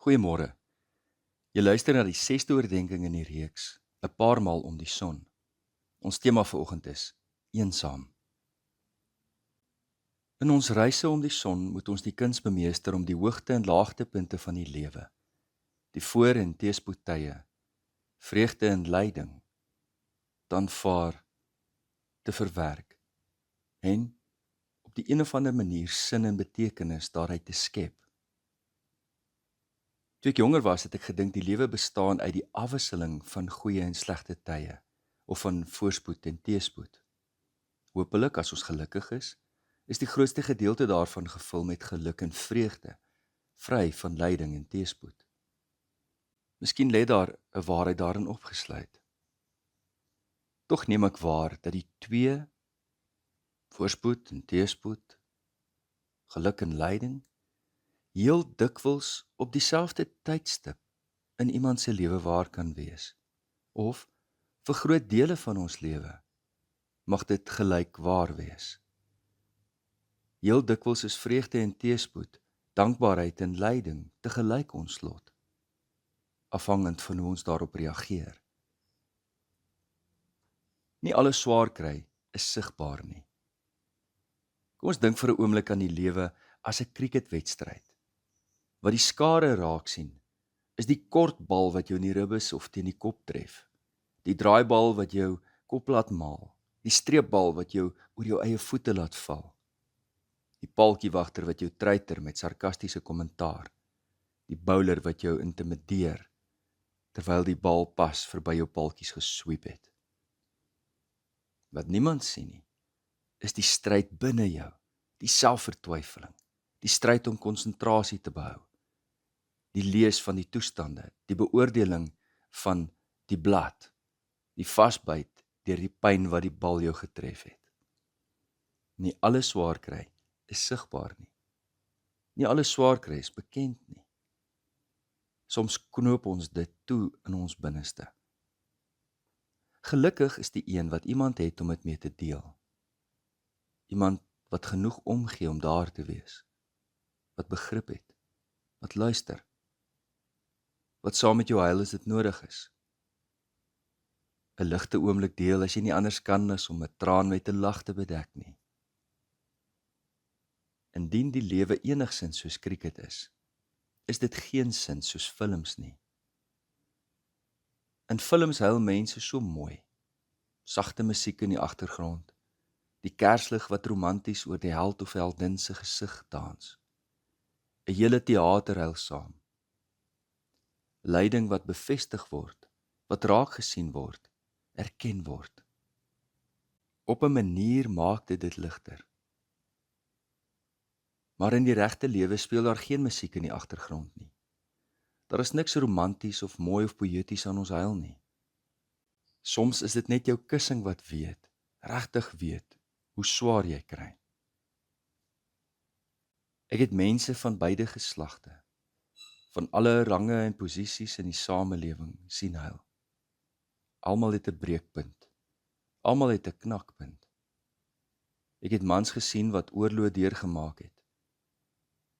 Goeiemôre. Jy luister na die 6de oordeenking in die reeks, 'n paar maal om die son. Ons tema vir oggend is eensaam. In ons reise om die son moet ons die kuns bemeester om die hoogte en laagtepunte van die lewe, die voor- en teëspoedtye, vreugde en lyding, te aanvaar, te verwerk en op die een of ander manier sin en betekenis daaruit te skep. Toe ek jonger was, het ek gedink die lewe bestaan uit die afwisseling van goeie en slegte tye, of van voorspoed en teëspoed. Hoopelik, as ons gelukkig is die grootste gedeelte daarvan gevul met geluk en vreugde, vry van lyding en teëspoed. Miskien lê daar 'n waarheid daarin opgesluit. Tog neem ek waar dat die twee, voorspoed en teëspoed, geluk en lyding, heel dikwels op dieselfde tydstip in iemand se lewe waar kan wees, of vir groot dele van ons lewe mag dit gelyk waar wees. Heel dikwels is vreugde en teëspoed, dankbaarheid en lyding tegelyk ons lot, afhangend van hoe ons daarop reageer. Nie alles swaar kry is sigbaar nie. Kom ons dink vir 'n oomblik aan die lewe as 'n cricketwedstryd. Wat die skare raak sien, is die kort bal wat jou in die ribbes of teen die kop tref, die draaibal wat jou kop laat maal, die streepbal wat jou oor jou eie voete laat val, die paaltjiewagter wat jou treiter met sarkastiese kommentaar, die bowler wat jou intimideer, terwyl die bal pas verby jou paaltjies gesweep het. Wat niemand sien nie, is die stryd binne jou, die selfvertwyfeling, die stryd om konsentrasie te behou, die lees van die toestande, die beoordeling van die blad, die vasbyt deur die pyn wat die bal jou getref het. Nie alles swaar kry is sigbaar nie. Nie alles swaar kry is bekend nie. Soms knoop ons dit toe in ons binneste. Gelukkig is die een wat iemand het om dit mee te deel. Iemand wat genoeg omgee om daar te wees, wat begrip het, wat luister, wat saam met jou huil as dit nodig is. 'n ligte oomblik deel as jy nie anders kan as om 'n traan met 'n lag te bedek nie. Indien die lewe enigsins soos cricket is dit geensins soos films nie. In films huil mense so mooi, sagte musiek in die agtergrond, die kerslig wat romanties oor die held of heldin se gesig dans, 'n hele teater huil saam. Lyding wat bevestig word, wat raak gesien word, erken word. Op 'n manier maak dit ligter. Maar in die regte lewe speel daar geen musiek in die agtergrond nie. Daar is niks romanties of mooi of poëties aan ons huil nie. Soms is dit net jou kussing wat weet, regtig weet, hoe swaar jy kry. Ek het mense van beide geslagte, van alle range en posisies in die samelewing sien huil. Almal het 'n breekpunt. Almal het 'n knakpunt. Ek het mans gesien wat oorlog deurgemaak het,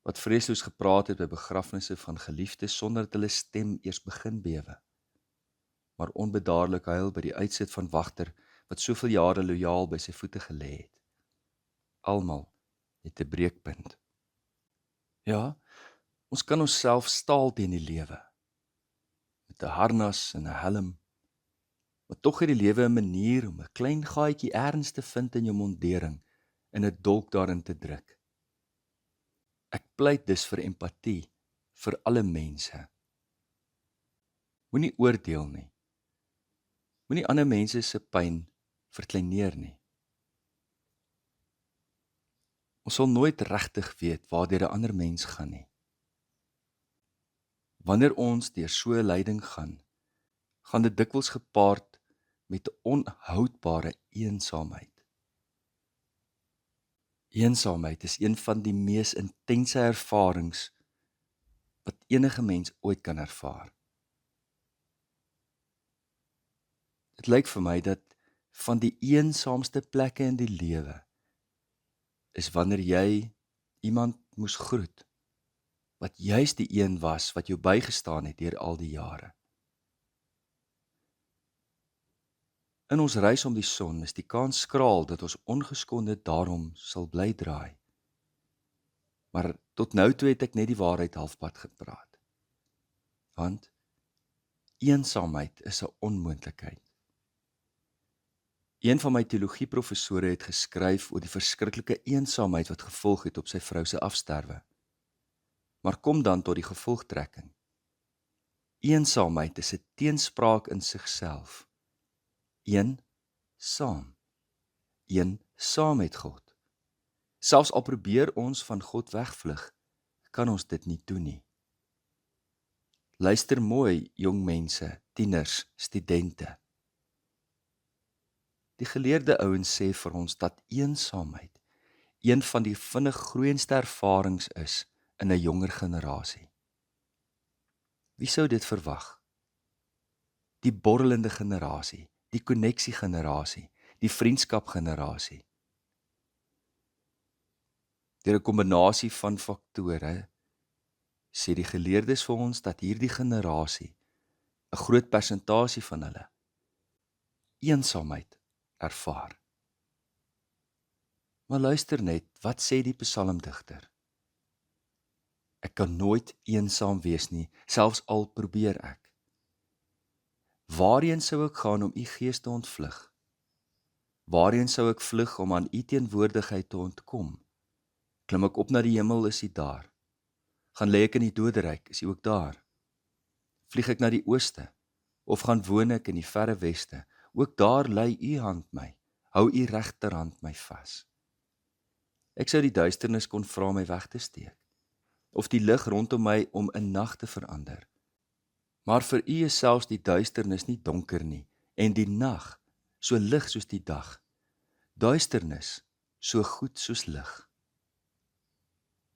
wat vreesloos gepraat het by begrafnisse van geliefdes sonder dat hulle stem eers begin bewe, maar onbedaarlik huil by die uitsit van wagter wat soveel jare lojaal by sy voete gelê het. Almal het 'n breekpunt. Ja, ons kan onsself staal teen die lewe, met 'n harnas en 'n helm, maar tog het die lewe 'n manier om 'n klein gaatjie ergens te vind in jou mondering en 'n dolk daarin te druk. Ek pleit dus vir empatie vir alle mense. Moenie oordeel nie. Moenie ander mense se pyn verkleineer nie. Ons sal nooit regtig weet waardeur 'n ander mens gaan nie. Wanneer ons deur so 'n lyding gaan dit dikwels gepaard met 'n onhoudbare eensaamheid. Eensaamheid is een van die mees intense ervarings wat enige mens ooit kan ervaar. Dit lyk vir my dat van die eensaamste plekke in die lewe is wanneer jy iemand moes groet, wat juis die een was wat jou bygestaan het deur al die jare. In ons reis om die son is die kans skraal dat ons ongeskonde daarom sal bly draai. Maar tot nou toe het ek net die waarheid halfpad gepraat. Want eensaamheid is 'n onmoontlikheid. Een van my teologieprofessore het geskryf oor die verskriklike eensaamheid wat gevolg het op sy vrou se afsterwe. Maar kom dan tot die gevolgtrekking. Eensaamheid is 'n teenspraak in sigself. Een saam met God. Selfs al probeer ons van God wegvlug, kan ons dit nie doen nie. Luister mooi, jong mense, tieners, studente. Die geleerde ouens sê vir ons dat eensaamheid een van die vinnig groeiendste ervarings is in 'n jonger generasie. Wie sou dit verwag? Die borrelende generasie, die koneksie generasie, die vriendskap generasie. Deur 'n kombinasie van faktore sê die geleerdes vir ons dat hierdie generasie, 'n groot persentasie van hulle, eensaamheid ervaar. Maar luister net, wat sê die psalmdigter? Ek kan nooit eensaam wees nie, selfs al probeer ek. Waarheen sou ek gaan om u gees te ontvlug? Waarheen sou ek vlug om aan u teenwoordigheid te ontkom? Klim ek op na die hemel, is u daar. Gaan lê ek in die doderyk, is u ook daar. Vlieg ek na die ooste, of gaan woon ek in die verre weste, ook daar lei u hand my, hou u regterhand my vas. Ek sou die duisternis kon vra my weg te steek, of die lig rondom my om in nag te verander. Maar vir u is selfs die duisternis nie donker nie, en die nag so lig soos die dag, duisternis so goed soos lig.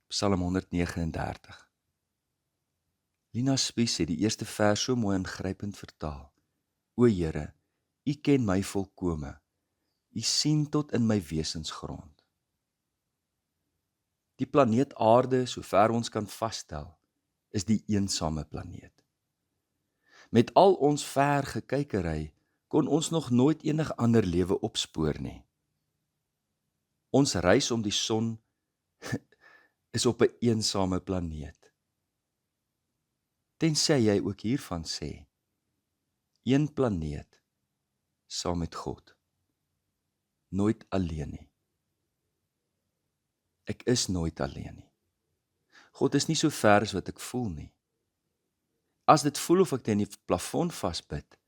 Psalm 139. Lina Spies het die eerste vers so mooi ingrypend vertaal. O Here, u ken my volkome, u sien tot in my wesensgrond. Die planeet Aarde, sover ons kan vasstel, is die eensame planeet. Met al ons ver gekykery, kon ons nog nooit enig ander lewe opspoor nie. Ons reis om die son is op 'n eensame planeet. Tensy jy ook hiervan sê, een planeet saam met God, nooit alleen nie. Ek is nooit alleen nie. God is nie so ver as wat ek voel nie. As dit voel of ek teen die plafon vasbid,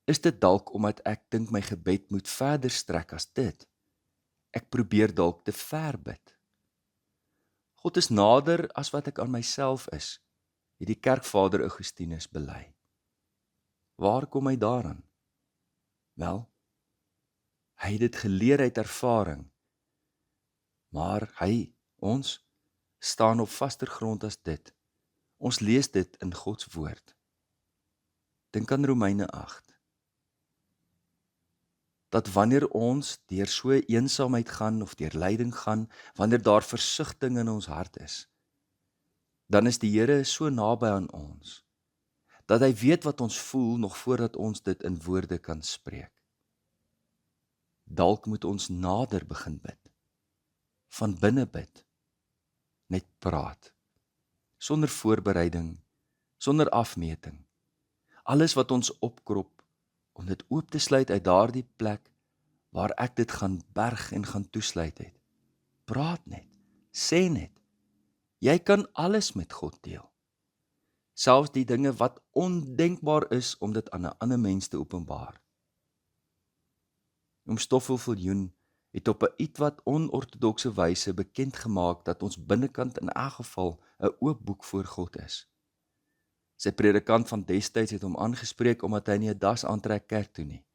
is dit dalk omdat ek dink my gebed moet verder strek as dit. Ek probeer dalk te ver bid. God is nader as wat ek aan myself is, het die kerkvader Augustinus bely. Waar kom hy daaraan? Wel, hy het dit geleer uit ervaring, maar ons, staan op vaster grond as dit. Ons lees dit in Gods woord. Dink aan Romeine 8. Dat wanneer ons deur so eensaamheid gaan of deur lyding gaan, wanneer daar versigtiging in ons hart is, dan is die Here so naby aan ons, dat hy weet wat ons voel nog voordat ons dit in woorde kan spreek. Dalk moet ons nader begin bid, van binne bid, net praat, sonder voorbereiding, sonder afmeting, alles wat ons opkrop, om dit oop te sluit uit daardie plek, waar ek dit gaan berg en gaan toesluit het. Praat net, sê net, jy kan alles met God deel. Selfs die dinge wat ondenkbaar is om dit aan 'n ander mens te openbaar. Oom Stoffel Viljoen het op 'n ietwat onortodokse wyse bekend gemaak dat ons binnekant in elk geval 'n oop boek voor God is. Sy predikant van destyds het hom aangespreek omdat hy nie 'n das aantrek kerk toe nie.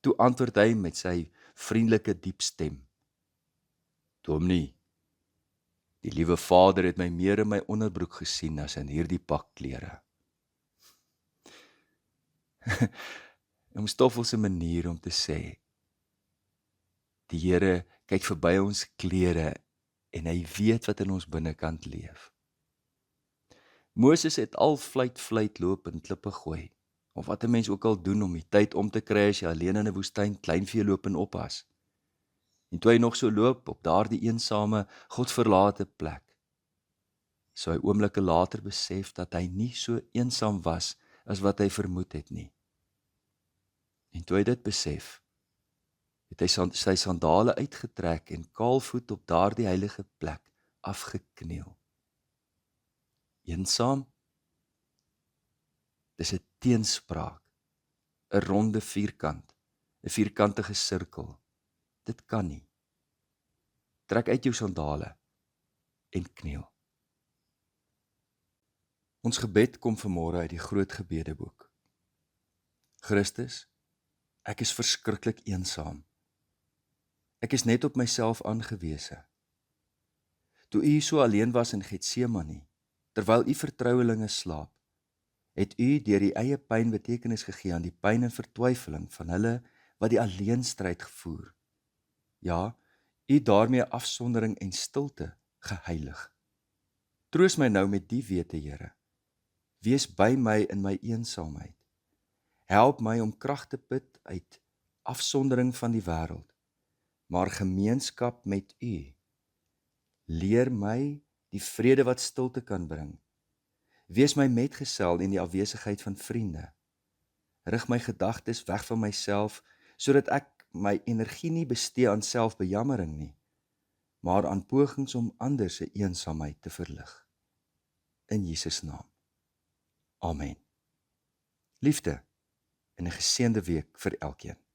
Toe antwoord hy met sy vriendelike diep stem: Dominee, die liewe Vader het my meer in my onderbroek gesien as in hierdie pak klere. Oom Stoffel se manier om te sê, die Here kyk verby ons klere en hy weet wat in ons binnekant leef. Moses het al vluit loop en klippe gooi, of wat 'n mens ook al doen om die tyd om te kry as jy alleen in 'n woestyn kleinvee loop en oppas. En toe hy nog so loop op daardie eensame, godverlate plek, sou hy oomblikke later besef dat hy nie so eensaam was as wat hy vermoed het nie. En toe hy dit besef, het hy sy sandale uitgetrek en kaalvoet op daardie heilige plek afgekniel. Eensaam? Dis 'n teenspraak, 'n ronde vierkant, 'n vierkantige sirkel. Dit kan nie. Trek uit jou sandale en kniel. Ons gebed kom vanmôre uit die groot gebedeboek. Christus, ek is verskriklik eensaam. Ek is net op myself aangewese. Toe u so alleen was in Getsemane, terwyl u vertrouelinge slaap, het u deur die eie pyn betekenis gegee aan die pyn en vertwyfeling van hulle wat die alleenstryd gevoer. Ja, u daarmee afsondering en stilte geheilig. Troos my nou met die wete, Here. Wees by my in my eensaamheid. Help my om krag te put uit afsondering van die wêreld, maar gemeenskap met u. Leer my die vrede wat stilte kan bring. Wees my metgesel in die afwesigheid van vriende. Rig my gedagtes weg van myself, sodat ek my energie nie bestee aan selfbejammering nie, maar aan pogings om ander se eensaamheid te verlig. In Jesus naam. Amen. Liefde en 'n geseënde week vir elkeen.